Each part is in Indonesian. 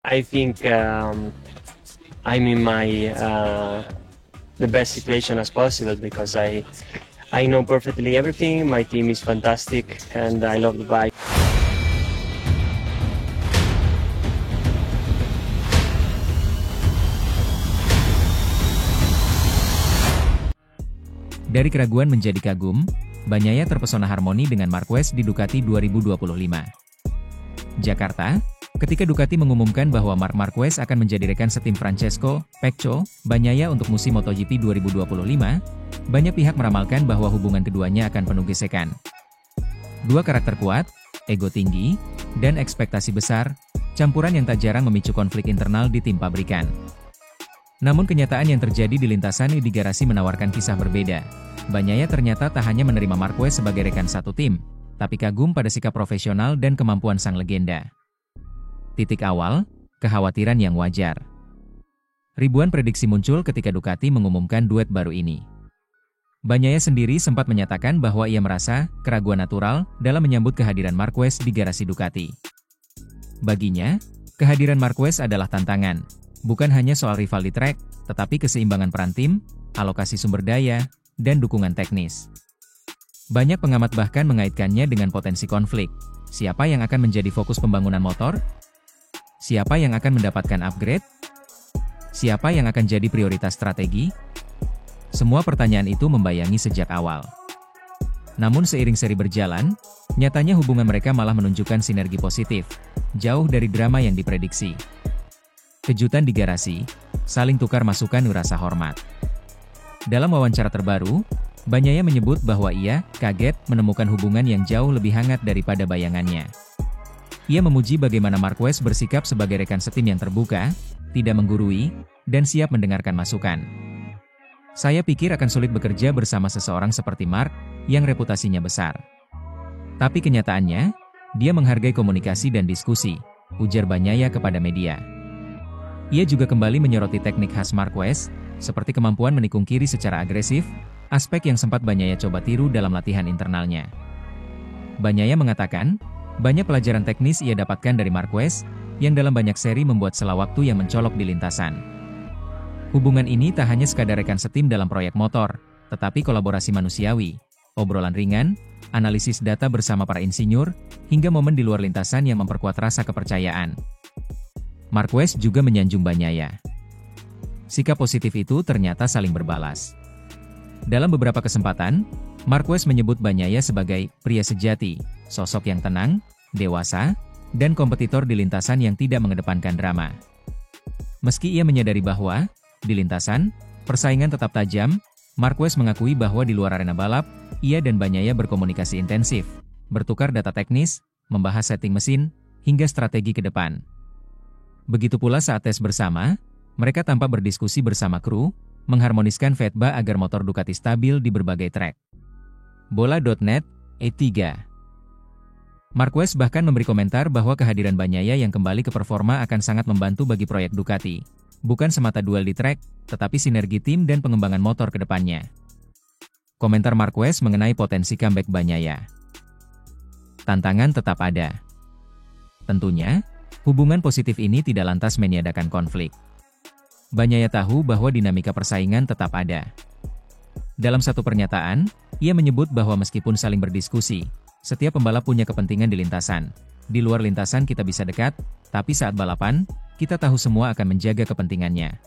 I think I'm in my the best situation as possible because I know perfectly everything. My team is fantastic, and I love the bike. Dari keraguan menjadi kagum, Bagnaia terpesona harmoni dengan Marquez di Ducati 2025. Jakarta, ketika Ducati mengumumkan bahwa Marc Marquez akan menjadi rekan setim Francesco Pecco Bagnaia untuk musim MotoGP 2025, banyak pihak meramalkan bahwa hubungan keduanya akan penuh gesekan. Dua karakter kuat, ego tinggi, dan ekspektasi besar, campuran yang tak jarang memicu konflik internal di tim pabrikan. Namun kenyataan yang terjadi di lintasan di garasi menawarkan kisah berbeda. Bagnaia ternyata tak hanya menerima Marquez sebagai rekan satu tim, tapi kagum pada sikap profesional dan kemampuan sang legenda. Titik awal, kekhawatiran yang wajar. Ribuan prediksi muncul ketika Ducati mengumumkan duet baru ini. Bagnaia sendiri sempat menyatakan bahwa ia merasa keraguan natural dalam menyambut kehadiran Marquez di garasi Ducati. Baginya, kehadiran Marquez adalah tantangan. Bukan hanya soal rival di trek, tetapi keseimbangan peran tim, alokasi sumber daya, dan dukungan teknis. Banyak pengamat bahkan mengaitkannya dengan potensi konflik. Siapa yang akan menjadi fokus pembangunan motor? Siapa yang akan mendapatkan upgrade? Siapa yang akan jadi prioritas strategi? Semua pertanyaan itu membayangi sejak awal. Namun seiring seri berjalan, nyatanya hubungan mereka malah menunjukkan sinergi positif, jauh dari drama yang diprediksi. Kejutan di garasi, saling tukar masukan rasa hormat. Dalam wawancara terbaru, Bagnaia menyebut bahwa ia kaget menemukan hubungan yang jauh lebih hangat daripada bayangannya. Ia memuji bagaimana Marquez bersikap sebagai rekan setim yang terbuka, tidak menggurui, dan siap mendengarkan masukan. Saya pikir akan sulit bekerja bersama seseorang seperti Marc, yang reputasinya besar. Tapi kenyataannya, dia menghargai komunikasi dan diskusi, ujar Bagnaia kepada media. Ia juga kembali menyoroti teknik khas Marquez, seperti kemampuan menikung kiri secara agresif, aspek yang sempat Bagnaia coba tiru dalam latihan internalnya. Bagnaia mengatakan, banyak pelajaran teknis ia dapatkan dari Marquez, yang dalam banyak seri membuat sela waktu yang mencolok di lintasan. Hubungan ini tak hanya sekadar rekan setim dalam proyek motor, tetapi kolaborasi manusiawi, obrolan ringan, analisis data bersama para insinyur, hingga momen di luar lintasan yang memperkuat rasa kepercayaan. Marquez juga menyanjung Bagnaia. Sikap positif itu ternyata saling berbalas. Dalam beberapa kesempatan, Marquez menyebut Bagnaia sebagai pria sejati, sosok yang tenang, dewasa, dan kompetitor di lintasan yang tidak mengedepankan drama. Meski ia menyadari bahwa, di lintasan, persaingan tetap tajam, Marquez mengakui bahwa di luar arena balap, ia dan Bagnaia berkomunikasi intensif, bertukar data teknis, membahas setting mesin, hingga strategi ke depan. Begitu pula saat tes bersama, mereka tampak berdiskusi bersama kru, mengharmoniskan feedback agar motor Ducati stabil di berbagai trek. Bola.net, E3. Marquez bahkan memberi komentar bahwa kehadiran Bagnaia yang kembali ke performa akan sangat membantu bagi proyek Ducati. Bukan semata duel di trek, tetapi sinergi tim dan pengembangan motor ke depannya. Komentar Marquez mengenai potensi comeback Bagnaia. Tantangan tetap ada. Tentunya, hubungan positif ini tidak lantas meniadakan konflik. Bagnaia tahu bahwa dinamika persaingan tetap ada. Dalam satu pernyataan, ia menyebut bahwa meskipun saling berdiskusi, setiap pembalap punya kepentingan di lintasan. Di luar lintasan kita bisa dekat, tapi saat balapan, kita tahu semua akan menjaga kepentingannya.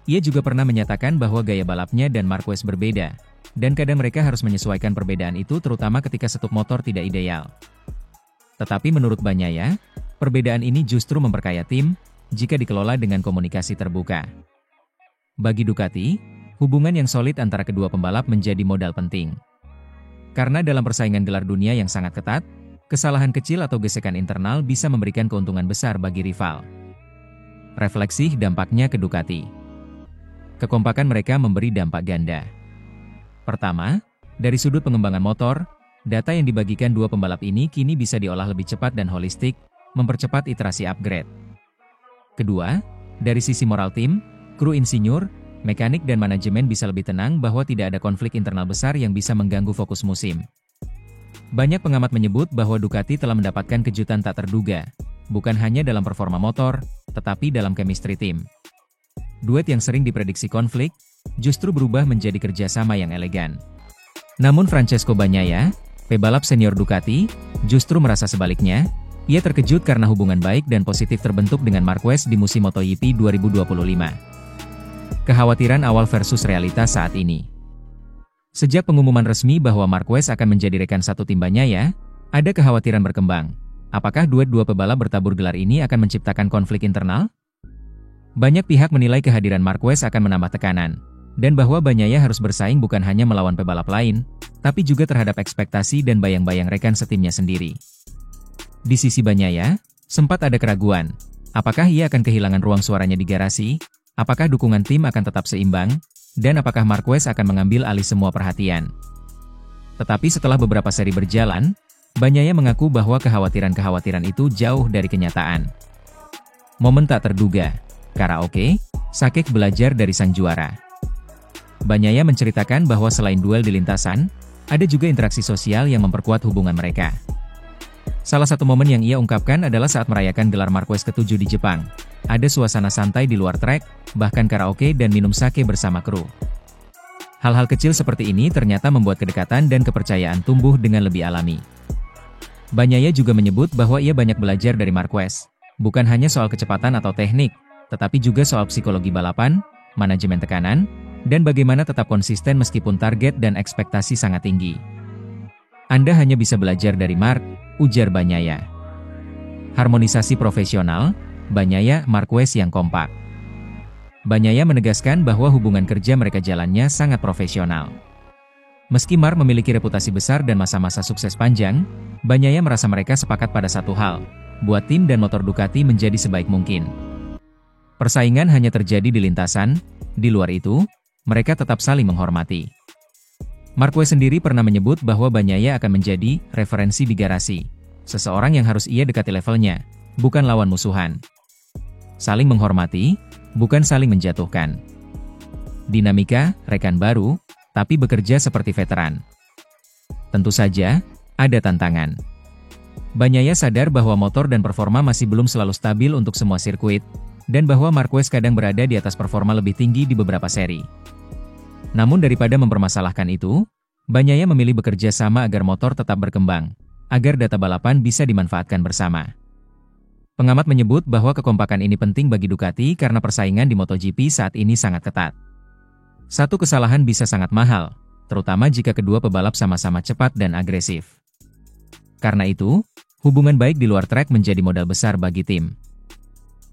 Ia juga pernah menyatakan bahwa gaya balapnya dan Marquez berbeda, dan kadang mereka harus menyesuaikan perbedaan itu terutama ketika setup motor tidak ideal. Tetapi menurut Bagnaia, perbedaan ini justru memperkaya tim, jika dikelola dengan komunikasi terbuka. Bagi Ducati, hubungan yang solid antara kedua pembalap menjadi modal penting. Karena dalam persaingan gelar dunia yang sangat ketat, kesalahan kecil atau gesekan internal bisa memberikan keuntungan besar bagi rival. Refleksi dampaknya ke Ducati. Kekompakan mereka memberi dampak ganda. Pertama, dari sudut pengembangan motor, data yang dibagikan dua pembalap ini kini bisa diolah lebih cepat dan holistik, mempercepat iterasi upgrade. Kedua, dari sisi moral tim, kru insinyur, mekanik dan manajemen bisa lebih tenang bahwa tidak ada konflik internal besar yang bisa mengganggu fokus musim. Banyak pengamat menyebut bahwa Ducati telah mendapatkan kejutan tak terduga, bukan hanya dalam performa motor, tetapi dalam chemistry tim. Duet yang sering diprediksi konflik, justru berubah menjadi kerjasama yang elegan. Namun Francesco Bagnaia, pebalap senior Ducati, justru merasa sebaliknya. Ia terkejut karena hubungan baik dan positif terbentuk dengan Marquez di musim MotoGP 2025. Kekhawatiran awal versus realitas saat ini. Sejak pengumuman resmi bahwa Marquez akan menjadi rekan satu tim Bagnaia, ada kekhawatiran berkembang. Apakah duet dua pebalap bertabur gelar ini akan menciptakan konflik internal? Banyak pihak menilai kehadiran Marquez akan menambah tekanan, dan bahwa Bagnaia harus bersaing bukan hanya melawan pebalap lain, tapi juga terhadap ekspektasi dan bayang-bayang rekan setimnya sendiri. Di sisi Bagnaia, sempat ada keraguan. Apakah ia akan kehilangan ruang suaranya di garasi? Apakah dukungan tim akan tetap seimbang? Dan apakah Marquez akan mengambil alih semua perhatian? Tetapi setelah beberapa seri berjalan, Bagnaia mengaku bahwa kekhawatiran-kekhawatiran itu jauh dari kenyataan. Momen tak terduga. Karaoke, Sakek belajar dari sang juara. Bagnaia menceritakan bahwa selain duel di lintasan, ada juga interaksi sosial yang memperkuat hubungan mereka. Salah satu momen yang ia ungkapkan adalah saat merayakan gelar Marquez ke-7 di Jepang. Ada suasana santai di luar trek, bahkan karaoke dan minum sake bersama kru. Hal-hal kecil seperti ini ternyata membuat kedekatan dan kepercayaan tumbuh dengan lebih alami. Bagnaia juga menyebut bahwa ia banyak belajar dari Marquez. Bukan hanya soal kecepatan atau teknik, tetapi juga soal psikologi balapan, manajemen tekanan, dan bagaimana tetap konsisten meskipun target dan ekspektasi sangat tinggi. Anda hanya bisa belajar dari Mark, ujar Bagnaia. Harmonisasi profesional, Bagnaia Marquez yang kompak. Bagnaia menegaskan bahwa hubungan kerja mereka jalannya sangat profesional. Meski Mark memiliki reputasi besar dan masa-masa sukses panjang, Bagnaia merasa mereka sepakat pada satu hal, buat tim dan motor Ducati menjadi sebaik mungkin. Persaingan hanya terjadi di lintasan, di luar itu, mereka tetap saling menghormati. Marquez sendiri pernah menyebut bahwa Bagnaia akan menjadi referensi di garasi, seseorang yang harus ia dekati levelnya, bukan lawan musuhan. Saling menghormati, bukan saling menjatuhkan. Dinamika, rekan baru, tapi bekerja seperti veteran. Tentu saja, ada tantangan. Bagnaia sadar bahwa motor dan performa masih belum selalu stabil untuk semua sirkuit, dan bahwa Marquez kadang berada di atas performa lebih tinggi di beberapa seri. Namun daripada mempermasalahkan itu, Bagnaia memilih bekerja sama agar motor tetap berkembang, agar data balapan bisa dimanfaatkan bersama. Pengamat menyebut bahwa kekompakan ini penting bagi Ducati karena persaingan di MotoGP saat ini sangat ketat. Satu kesalahan bisa sangat mahal, terutama jika kedua pebalap sama-sama cepat dan agresif. Karena itu, hubungan baik di luar trek menjadi modal besar bagi tim.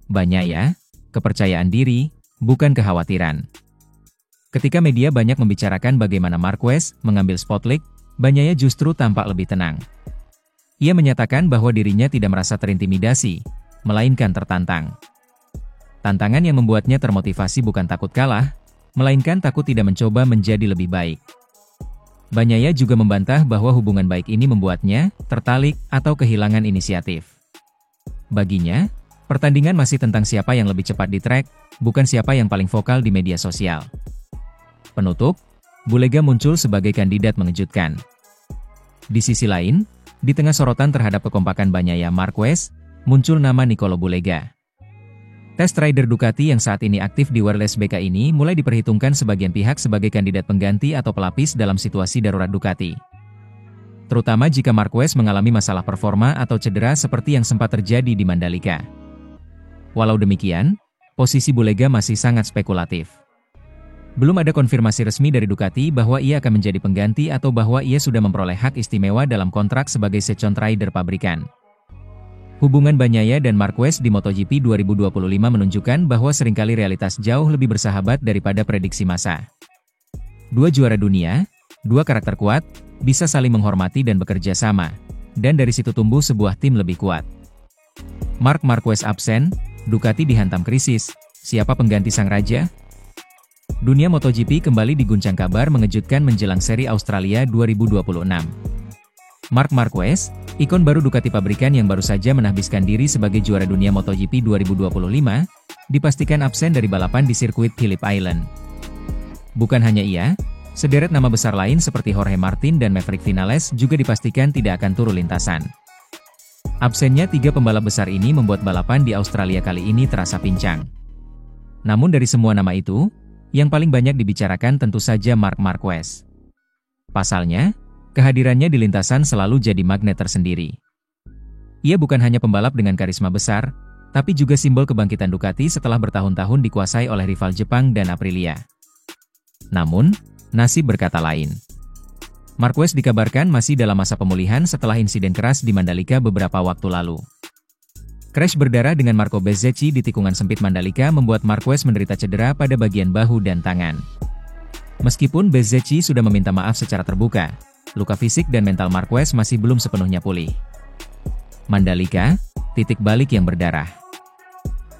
Bagnaia, kepercayaan diri, bukan kekhawatiran. Ketika media banyak membicarakan bagaimana Marquez mengambil spotlight, Bagnaia justru tampak lebih tenang. Ia menyatakan bahwa dirinya tidak merasa terintimidasi, melainkan tertantang. Tantangan yang membuatnya termotivasi bukan takut kalah, melainkan takut tidak mencoba menjadi lebih baik. Bagnaia juga membantah bahwa hubungan baik ini membuatnya tertalik atau kehilangan inisiatif. Baginya, pertandingan masih tentang siapa yang lebih cepat di trek, bukan siapa yang paling vokal di media sosial. Penutup, Bulega muncul sebagai kandidat mengejutkan. Di sisi lain, di tengah sorotan terhadap kekompakan Bagnaia Marquez, muncul nama Nicolo Bulega. Test rider Ducati yang saat ini aktif di Wireless BK ini mulai diperhitungkan sebagian pihak sebagai kandidat pengganti atau pelapis dalam situasi darurat Ducati. Terutama jika Marquez mengalami masalah performa atau cedera seperti yang sempat terjadi di Mandalika. Walau demikian, posisi Bulega masih sangat spekulatif. Belum ada konfirmasi resmi dari Ducati bahwa ia akan menjadi pengganti atau bahwa ia sudah memperoleh hak istimewa dalam kontrak sebagai second rider pabrikan. Hubungan Bagnaia dan Marquez di MotoGP 2025 menunjukkan bahwa seringkali realitas jauh lebih bersahabat daripada prediksi massa. Dua juara dunia, dua karakter kuat, bisa saling menghormati dan bekerja sama, dan dari situ tumbuh sebuah tim lebih kuat. Marc Marquez absen, Ducati dihantam krisis, siapa pengganti sang raja? Dunia MotoGP kembali diguncang kabar mengejutkan menjelang seri Australia 2026. Marc Marquez, ikon baru Ducati pabrikan yang baru saja menahbiskan diri sebagai juara dunia MotoGP 2025, dipastikan absen dari balapan di sirkuit Phillip Island. Bukan hanya ia, sederet nama besar lain seperti Jorge Martin dan Maverick Vinales juga dipastikan tidak akan turun lintasan. Absennya 3 pembalap besar ini membuat balapan di Australia kali ini terasa pincang. Namun dari semua nama itu, yang paling banyak dibicarakan tentu saja Marc Marquez. Pasalnya, kehadirannya di lintasan selalu jadi magnet tersendiri. Ia bukan hanya pembalap dengan karisma besar, tapi juga simbol kebangkitan Ducati setelah bertahun-tahun dikuasai oleh rival Jepang dan Aprilia. Namun, nasib berkata lain. Marquez dikabarkan masih dalam masa pemulihan setelah insiden keras di Mandalika beberapa waktu lalu. Crash berdarah dengan Marco Bezzecchi di tikungan sempit Mandalika membuat Marquez menderita cedera pada bagian bahu dan tangan. Meskipun Bezzecchi sudah meminta maaf secara terbuka, luka fisik dan mental Marquez masih belum sepenuhnya pulih. Mandalika, titik balik yang berdarah.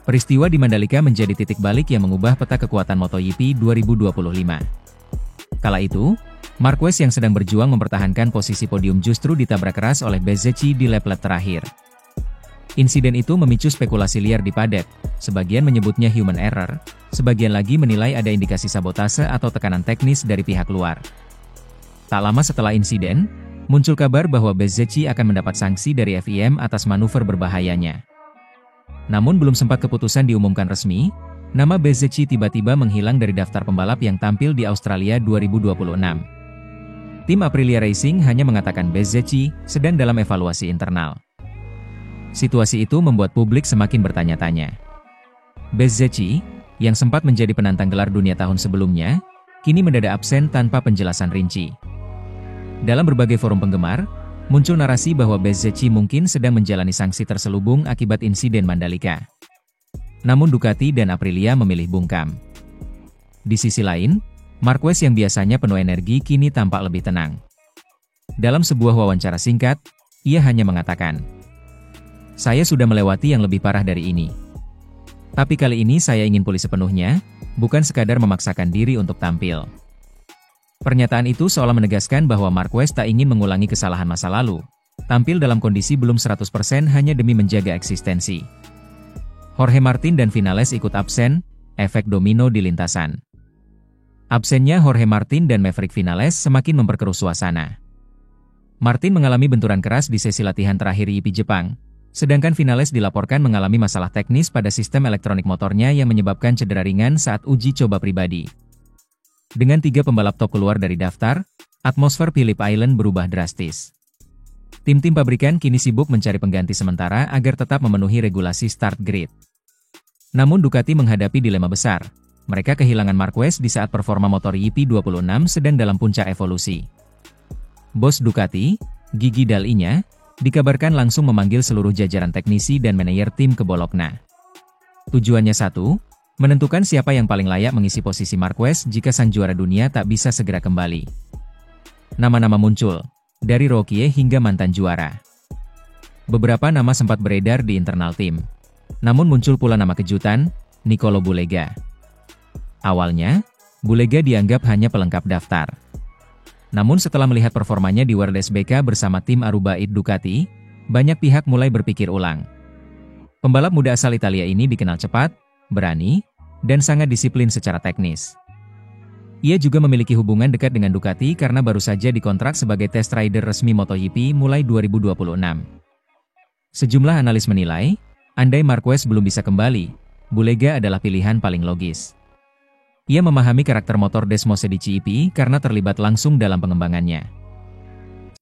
Peristiwa di Mandalika menjadi titik balik yang mengubah peta kekuatan MotoGP 2025. Kala itu, Marquez yang sedang berjuang mempertahankan posisi podium justru ditabrak keras oleh Bezzecchi di lap-lap terakhir. Insiden itu memicu spekulasi liar di paddock, sebagian menyebutnya human error, sebagian lagi menilai ada indikasi sabotase atau tekanan teknis dari pihak luar. Tak lama setelah insiden, muncul kabar bahwa Bezzecchi akan mendapat sanksi dari FIM atas manuver berbahayanya. Namun belum sempat keputusan diumumkan resmi, nama Bezzecchi tiba-tiba menghilang dari daftar pembalap yang tampil di Australia 2026. Tim Aprilia Racing hanya mengatakan Bezzecchi sedang dalam evaluasi internal. Situasi itu membuat publik semakin bertanya-tanya. Bezzecchi, yang sempat menjadi penantang gelar dunia tahun sebelumnya, kini mendadak absen tanpa penjelasan rinci. Dalam berbagai forum penggemar, muncul narasi bahwa Bezzecchi mungkin sedang menjalani sanksi terselubung akibat insiden Mandalika. Namun Ducati dan Aprilia memilih bungkam. Di sisi lain, Marquez yang biasanya penuh energi kini tampak lebih tenang. Dalam sebuah wawancara singkat, ia hanya mengatakan, "Saya sudah melewati yang lebih parah dari ini. Tapi kali ini saya ingin pulih sepenuhnya, bukan sekadar memaksakan diri untuk tampil." Pernyataan itu seolah menegaskan bahwa Marquez tak ingin mengulangi kesalahan masa lalu, tampil dalam kondisi belum 100% hanya demi menjaga eksistensi. Jorge Martin dan Vinales ikut absen, efek domino di lintasan. Absennya Jorge Martin dan Maverick Vinales semakin memperkeruh suasana. Martin mengalami benturan keras di sesi latihan terakhir GP Jepang, sedangkan Vinales dilaporkan mengalami masalah teknis pada sistem elektronik motornya yang menyebabkan cedera ringan saat uji coba pribadi. Dengan 3 pembalap top keluar dari daftar, atmosfer Phillip Island berubah drastis. Tim-tim pabrikan kini sibuk mencari pengganti sementara agar tetap memenuhi regulasi start grid. Namun Ducati menghadapi dilema besar. Mereka kehilangan Marquez di saat performa motor GP26 sedang dalam puncak evolusi. Bos Ducati, Gigi Dall'Igna, dikabarkan langsung memanggil seluruh jajaran teknisi dan manajer tim ke Bologna. Tujuannya satu, menentukan siapa yang paling layak mengisi posisi Marquez jika sang juara dunia tak bisa segera kembali. Nama-nama muncul, dari rookie hingga mantan juara. Beberapa nama sempat beredar di internal tim. Namun muncul pula nama kejutan, Nicolo Bulega. Awalnya, Bulega dianggap hanya pelengkap daftar. Namun setelah melihat performanya di World SBK bersama tim Aruba IT Ducati, banyak pihak mulai berpikir ulang. Pembalap muda asal Italia ini dikenal cepat, berani, dan sangat disiplin secara teknis. Ia juga memiliki hubungan dekat dengan Ducati karena baru saja dikontrak sebagai test rider resmi MotoGP mulai 2026. Sejumlah analis menilai, andai Marquez belum bisa kembali, Bulega adalah pilihan paling logis. Ia memahami karakter motor Desmosed di GP karena terlibat langsung dalam pengembangannya.